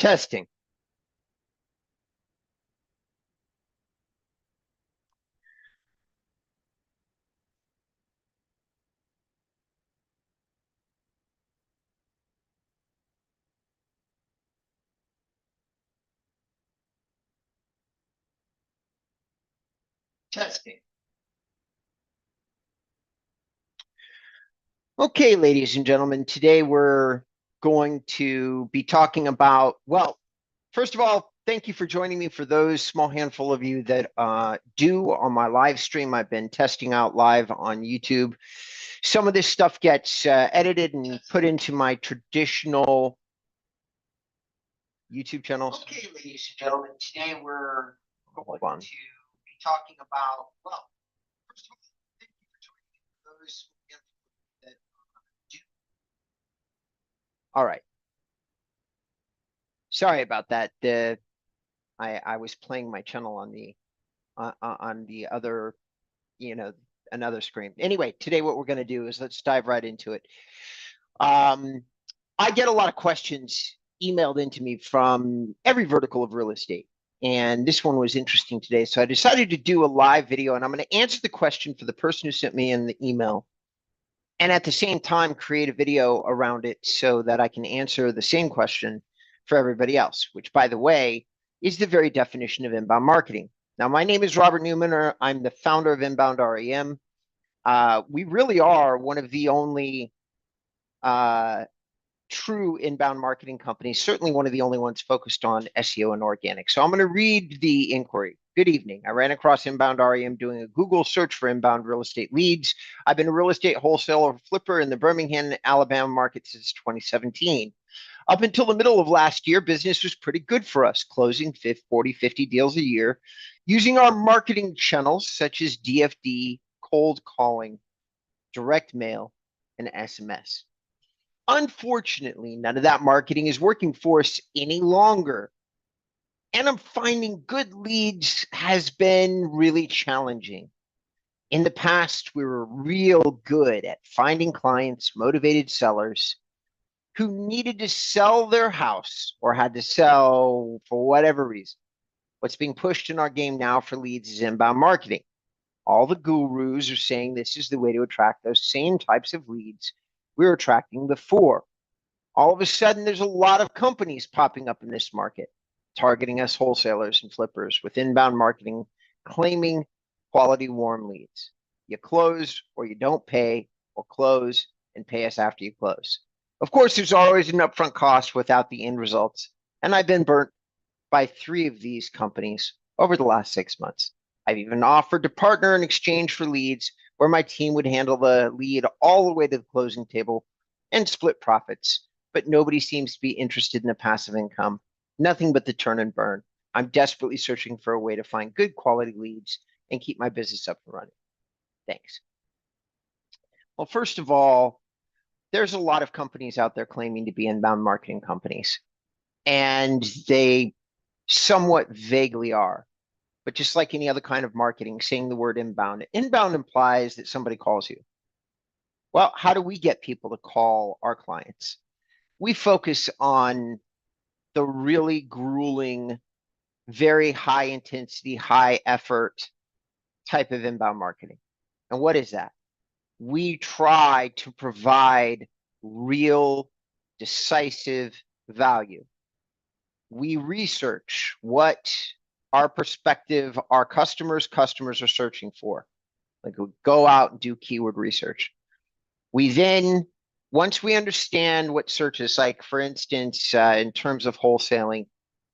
Testing. Testing. Okay, ladies and gentlemen, today we're going to be talking about, well, first of all, thank you for joining me. For those small handful of you that do on my live stream, I've been testing out live on YouTube. Some of this stuff gets edited and put into my traditional YouTube channels. Okay, ladies and gentlemen, today we're going to be talking about, well, first of all, thank you for joining me. For those that do. All right. Sorry about that. I was playing my channel on the other, another screen. Anyway, today what we're going to do is let's dive right into it. I get a lot of questions emailed into me from every vertical of real estate. And this one was interesting today. So I decided to do a live video, and I'm going to answer the question for the person who sent me in the email. And at the same time, create a video around it so that I can answer the same question for everybody else, which, by the way, is the very definition of inbound marketing. Now, my name is Robert Newman, or I'm the founder of Inbound REM. We really are one of the only true inbound marketing companies, certainly one of the only ones focused on SEO and organic. So I'm going to read the inquiry. Good evening. I ran across Inbound REM doing a Google search for inbound real estate leads. I've been a real estate wholesaler flipper in the Birmingham, Alabama market since 2017. Up until the middle of last year, business was pretty good for us, closing 40, 50 deals a year, using our marketing channels such as DFD, cold calling, direct mail, and SMS. Unfortunately, none of that marketing is working for us any longer. And I'm finding good leads has been really challenging. In the past, we were real good at finding clients, motivated sellers who needed to sell their house or had to sell for whatever reason. What's being pushed in our game now for leads is inbound marketing. All the gurus are saying this is the way to attract those same types of leads we were attracting before. All of a sudden, there's a lot of companies popping up in this market, targeting us wholesalers and flippers with inbound marketing, claiming quality warm leads. You close or you don't pay, or close and pay us after you close. Of course, there's always an upfront cost without the end results, and I've been burnt by 3 of these companies over the last 6 months. I've even offered to partner in exchange for leads where my team would handle the lead all the way to the closing table and split profits, but nobody seems to be interested in the passive income. Nothing but the turn and burn. I'm desperately searching for a way to find good quality leads and keep my business up and running. Thanks. Well, first of all, there's a lot of companies out there claiming to be inbound marketing companies, and they somewhat vaguely are. But just like any other kind of marketing, saying the word inbound implies that somebody calls you. Well, how do we get people to call our clients? We focus on the really grueling, very high intensity, high effort type of inbound marketing. And what is that? We try to provide real, decisive value. We research what our perspective, our customers are searching for. Like, we go out and do keyword research. We then, once we understand what searches, like for instance, in terms of wholesaling,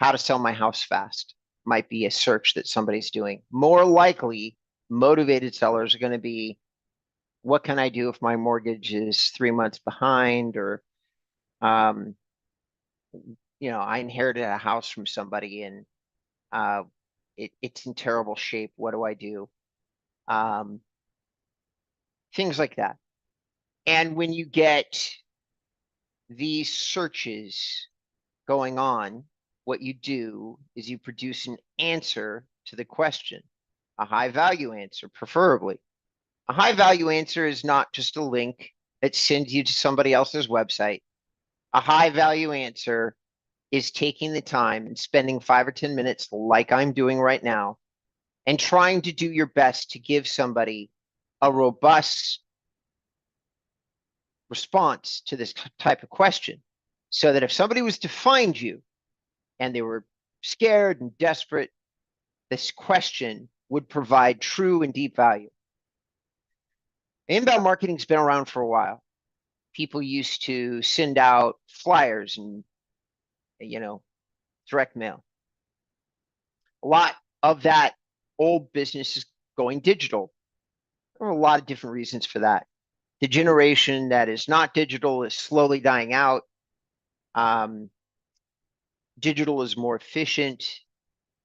how to sell my house fast might be a search that somebody's doing. More likely, motivated sellers are going to be, what can I do if my mortgage is 3 months behind? Or, I inherited a house from somebody and it's in terrible shape. What do I do? Things like that. And when you get these searches going on, what you do is you produce an answer to the question, a high value answer, preferably. A high value answer is not just a link that sends you to somebody else's website. A high value answer is taking the time and spending 5 or 10 minutes like I'm doing right now and trying to do your best to give somebody a robust response to this type of question, so that if somebody was to find you and they were scared and desperate, this question would provide true and deep value. Inbound marketing's been around for a while. People used to send out flyers and, direct mail. A lot of that old business is going digital. There are a lot of different reasons for that. The generation that is not digital is slowly dying out. Digital is more efficient.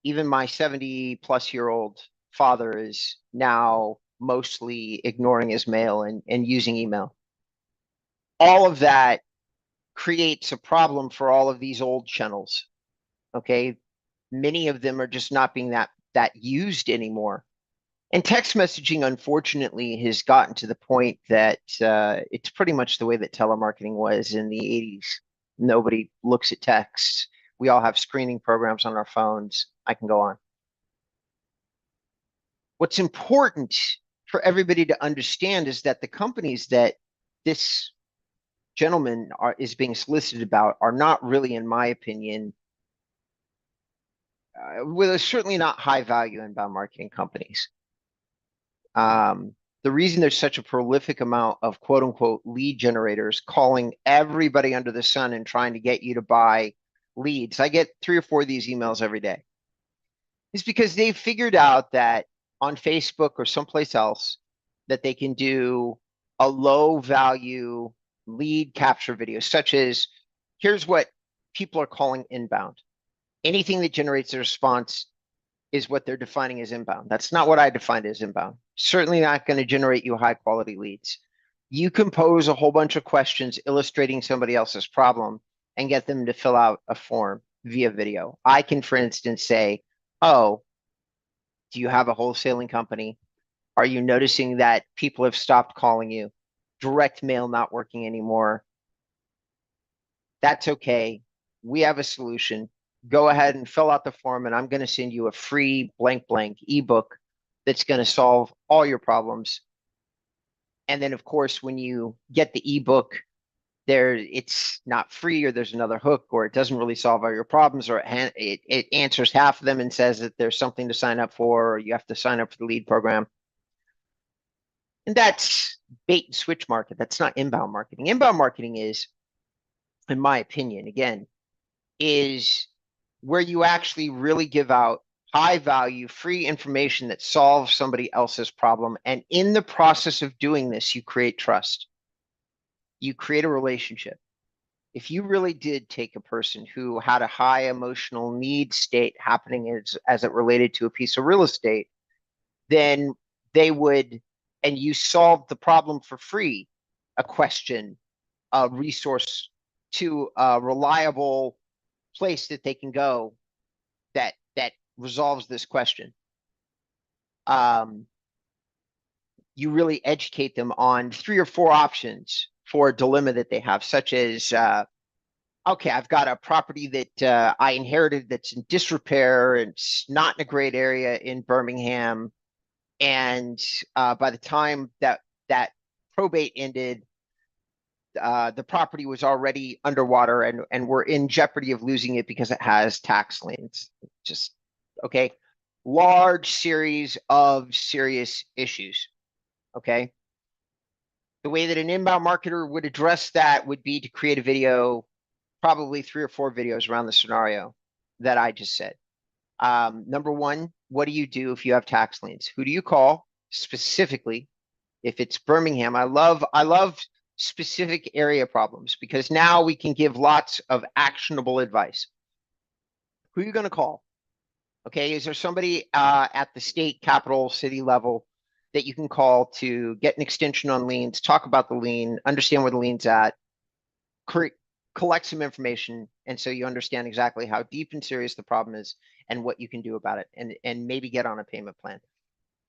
Even my 70-plus-year-old father is now mostly ignoring his mail and using email. All of that creates a problem for all of these old channels. Okay, many of them are just not being that used anymore. And text messaging, unfortunately, has gotten to the point that it's pretty much the way that telemarketing was in the 80s. Nobody looks at texts. We all have screening programs on our phones. I can go on. What's important for everybody to understand is that the companies that this gentleman is being solicited about are not really, in my opinion, well, certainly not high value inbound marketing companies. The reason there's such a prolific amount of quote unquote lead generators calling everybody under the sun and trying to get you to buy leads, I get 3 or 4 of these emails every day, is because they've figured out that on Facebook or someplace else that they can do a low value lead capture video, such as, here's what people are calling inbound. Anything that generates a response is what they're defining as inbound. That's not what I defined as inbound. Certainly not going to generate you high quality leads. You can pose a whole bunch of questions illustrating somebody else's problem and get them to fill out a form via video. I can, for instance, say, oh, do you have a wholesaling company? Are you noticing that people have stopped calling you? Direct mail not working anymore? That's okay. We have a solution. Go ahead and fill out the form, and I'm going to send you a free blank ebook that's going to solve all your problems. And then, of course, when you get the ebook, it's not free, or there's another hook, or it doesn't really solve all your problems, or it answers half of them and says that there's something to sign up for, or you have to sign up for the lead program. And that's bait and switch market. That's not inbound marketing. Inbound marketing is, in my opinion, again, is where you actually really give out high value, free information that solves somebody else's problem. And in the process of doing this, you create trust. You create a relationship. If you really did take a person who had a high emotional need state happening as it related to a piece of real estate, then they would, and you solved the problem for free, a question, a resource to a reliable place that they can go that resolves this question. You really educate them on 3 or 4 options for a dilemma that they have, such as, okay, I've got a property that I inherited that's in disrepair and it's not in a great area in Birmingham. And by the time that probate ended, the property was already underwater and we're in jeopardy of losing it because it has tax liens. Just, okay, large series of serious issues, okay? The way that an inbound marketer would address that would be to create a video, probably 3 or 4 videos around the scenario that I just said. Number one, what do you do if you have tax liens? Who do you call specifically? If it's Birmingham, I love specific area problems, because now we can give lots of actionable advice. Who are you going to call? Okay, is there somebody at the state, capital, city level that you can call to get an extension on liens, talk about the lien, understand where the lien's at, collect some information, and so you understand exactly how deep and serious the problem is and what you can do about it, and maybe get on a payment plan.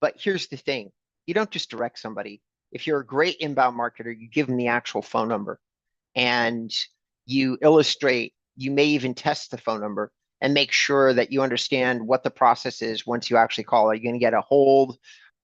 But here's the thing. You don't just direct somebody. If you're a great inbound marketer, you give them the actual phone number and you illustrate You may even test the phone number and make sure that you understand what the process is once you actually call. Are you going to get a hold?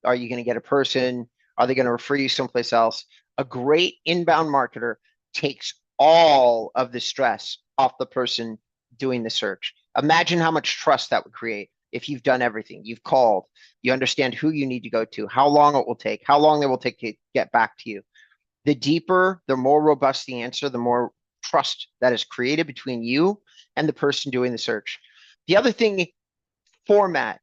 Are you going to get a person? Are they going to refer you someplace else? A great inbound marketer takes all of the stress off the person doing the search. Imagine how much trust that would create if you've done everything. You've called, you understand who you need to go to, how long it will take, how long it will take to get back to you. The deeper, the more robust the answer, the more trust that is created between you and the person doing the search. The other thing, format.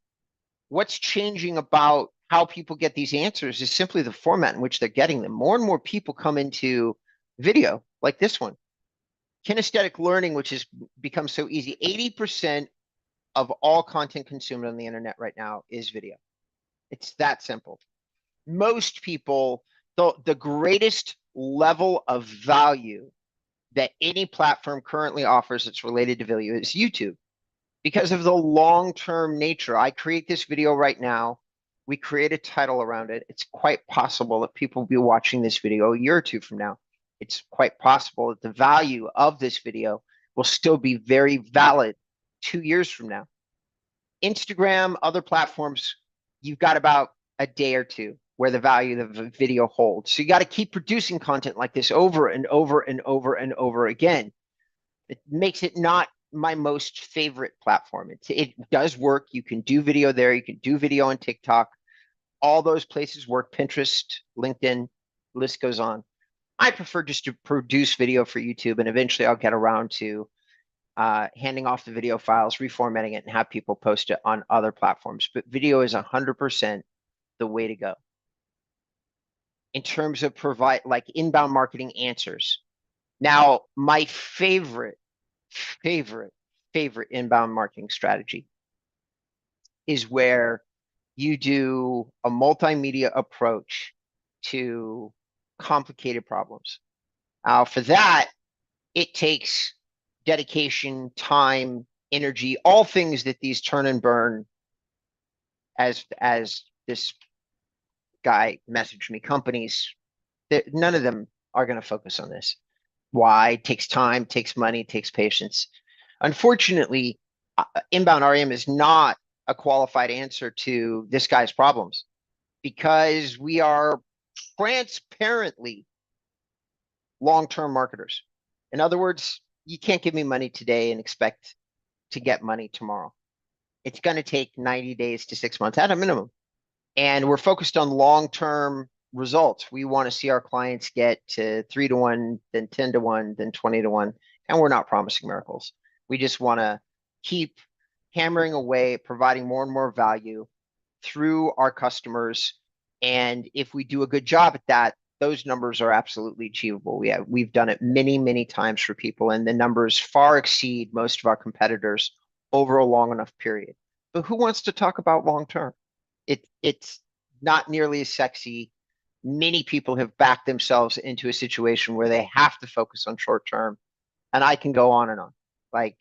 What's changing about how people get these answers is simply the format in which they're getting them. More and more people come into video like this one. Kinesthetic learning, which has become so easy. 80% of all content consumed on the internet right now is video. It's that simple. Most people, the greatest level of value that any platform currently offers that's related to video is YouTube, because of the long-term nature. I create this video right now. We create a title around it. It's quite possible that people will be watching this video a year or two from now. It's quite possible that the value of this video will still be very valid 2 years from now. Instagram, other platforms, you've got about a day or two where the value of the video holds. So you got to keep producing content like this over and over and over and over again. It makes it not my most favorite platform. It does work. You can do video there. You can do video on TikTok. All those places work. Pinterest, LinkedIn, list goes on. I prefer just to produce video for YouTube, and eventually I'll get around to handing off the video files, reformatting it, and have people post it on other platforms. But video is 100% the way to go. In terms of like inbound marketing answers. Now, my favorite inbound marketing strategy is where you do a multimedia approach to complicated problems. For that, it takes dedication, time, energy, all things that these turn and burn, as this guy messaged me, companies, that none of them are going to focus on this. Why? It takes time, takes money, takes patience. Unfortunately, inbound REM is not a qualified answer to this guy's problems, because we are transparently long-term marketers. In other words, you can't give me money today and expect to get money tomorrow. It's going to take 90 days to 6 months at a minimum. And we're focused on long-term results. We want to see our clients get to 3-to-1, then 10-to-1, then 20-to-1, and we're not promising miracles. We just want to keep hammering away, providing more and more value through our customers. And if we do a good job at that, those numbers are absolutely achievable. We've done it many, many times for people, and the numbers far exceed most of our competitors over a long enough period. But who wants to talk about long-term? It's not nearly as sexy. Many people have backed themselves into a situation where they have to focus on short term, and I can go on and on. Like,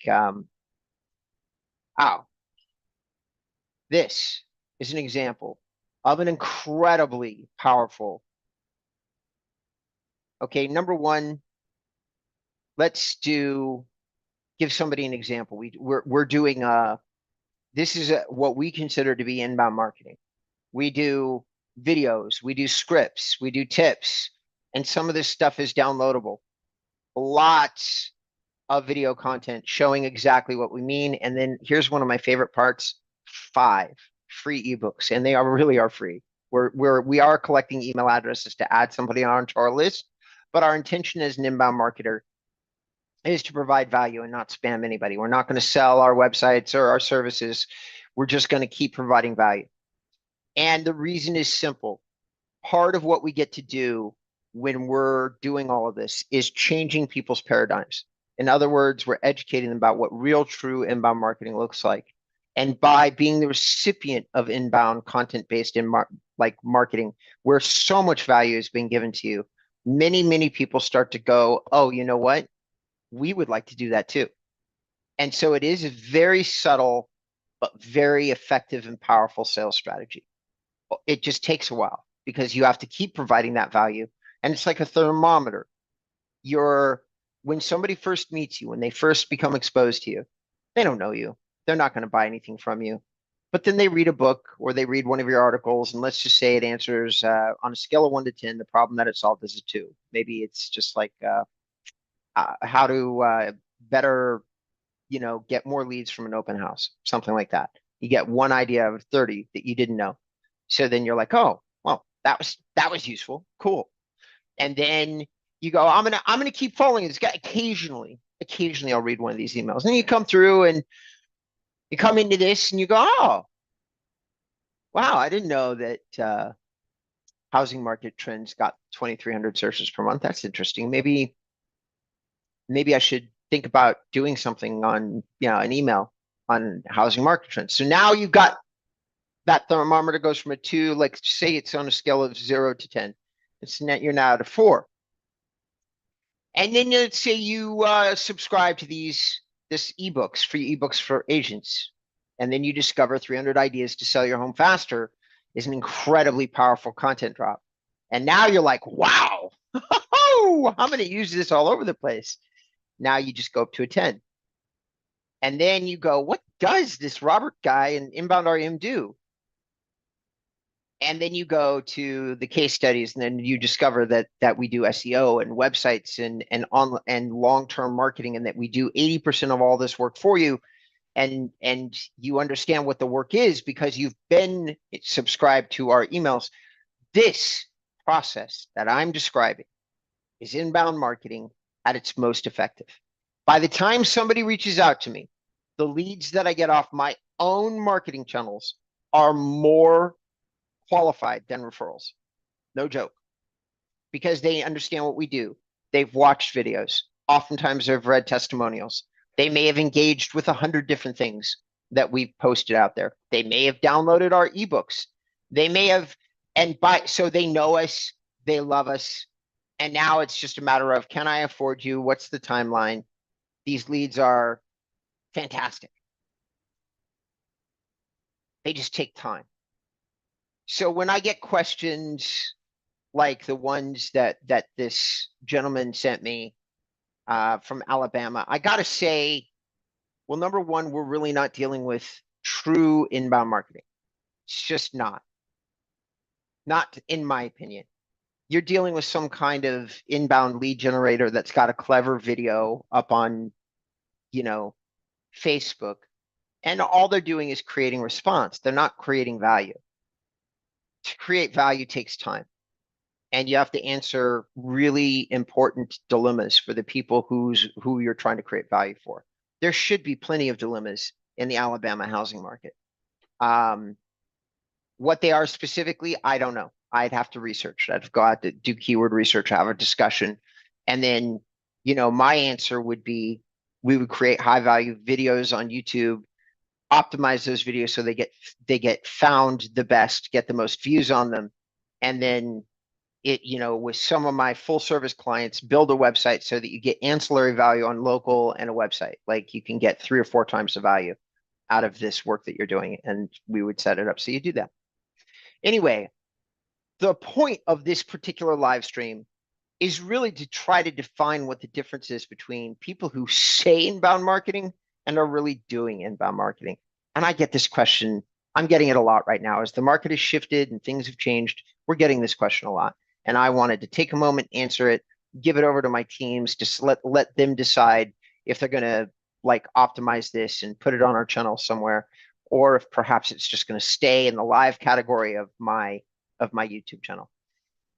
this is an example of an incredibly powerful. Okay, number one, let's give somebody an example. We're doing this is what we consider to be inbound marketing. We do videos, we do scripts, we do tips, and some of this stuff is downloadable. Lots of video content showing exactly what we mean. And then here's one of my favorite parts: 5 free ebooks, and they really are free. We are collecting email addresses to add somebody onto our list, but our intention as an inbound marketer is to provide value and not spam anybody. We're not going to sell our websites or our services. We're just going to keep providing value. And the reason is simple. Part of what we get to do when we're doing all of this is changing people's paradigms. In other words, we're educating them about what real, true inbound marketing looks like. And by being the recipient of inbound content-based marketing, where so much value is being given to you, many, many people start to go, oh, you know what? We would like to do that too. And so it is a very subtle, but very effective and powerful sales strategy. It just takes a while because you have to keep providing that value. And it's like a thermometer. Your when somebody first meets you, when they first become exposed to you, they don't know you. They're not going to buy anything from you. But then they read a book or they read one of your articles, and let's just say it answers on a scale of 1 to 10, the problem that it solved is a 2. Maybe it's just like how to better, get more leads from an open house, something like that. You get one idea of 30 that you didn't know. So then you're like, oh, well, that was useful. Cool. And then you go, I'm gonna keep following this guy. Occasionally I'll read one of these emails. And you come through and you come into this and you go, oh, wow, I didn't know that housing market trends got 2,300 searches per month. That's interesting. Maybe I should think about doing something on, an email on housing market trends. So now you've got that thermometer goes from a 2, like say it's on a scale of 0 to 10. You're now at a 4. And then let's say you subscribe to this ebooks, free ebooks for agents. And then you discover 300 ideas to sell your home faster is an incredibly powerful content drop. And now you're like, wow, I'm going to use this all over the place. Now you just go up to a 10. And then you go, what does this Robert guy in Inbound REM do? And then you go to the case studies, and then you discover that we do SEO and websites and long-term marketing, and that we do 80% of all this work for you. And you understand what the work is because you've been subscribed to our emails. This process that I'm describing is inbound marketing at its most effective. By the time somebody reaches out to me, the leads that I get off my own marketing channels are more qualified than referrals. No joke. Because they understand what we do. They've watched videos. Oftentimes they've read testimonials. They may have engaged with 100 different things that we've posted out there. They may have downloaded our ebooks. They may have, so they know us, they love us. And now it's just a matter of, can I afford you? What's the timeline? These leads are fantastic. They just take time. So when I get questions like the ones that this gentleman sent me from Alabama, I got to say, well, number one, we're really not dealing with true inbound marketing. It's just not in my opinion. You're dealing with some kind of inbound lead generator that's got a clever video up on, Facebook. And all they're doing is creating response. They're not creating value. To create value takes time. And you have to answer really important dilemmas for the people who you're trying to create value for. There should be plenty of dilemmas in the Alabama housing market. What they are specifically, I don't know. I'd have to research. I'd go out to do keyword research, have a discussion. And then, my answer would be, we would create high value videos on YouTube, optimize those videos so they get found the best, get the most views on them. And then with some of my full service clients, build a website so that you get ancillary value on local and a website. Like you can get 3 or 4 times the value out of this work that you're doing. And we would set it up so you do that. Anyway, the point of this particular live stream is really to try to define what the difference is between people who say inbound marketing and are really doing inbound marketing. And I get this question. I'm getting it a lot right now. As the market has shifted and things have changed, we're getting this question a lot. And I wanted to take a moment, answer it, give it over to my teams, just let them decide if they're going to optimize this and put it on our channel somewhere, or if perhaps it's just going to stay in the live category of my YouTube channel.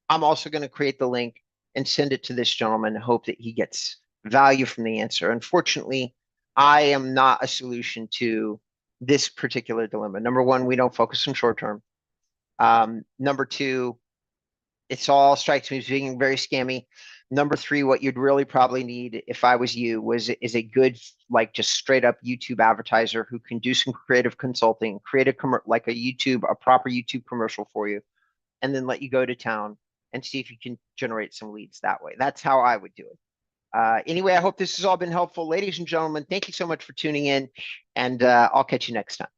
I'm also going to create the link and send it to this gentleman, hope that he gets value from the answer. Unfortunately, I am not a solution to this particular dilemma. Number one, we don't focus on short term. Number two, it's all strikes me as being very scammy. Number three, what you'd really probably need if I was you is a good, just straight up YouTube advertiser who can do some creative consulting, create a proper YouTube commercial for you, and then let you go to town and see if you can generate some leads that way. That's how I would do it. Anyway, I hope this has all been helpful. Ladies and gentlemen, thank you so much for tuning in, and I'll catch you next time.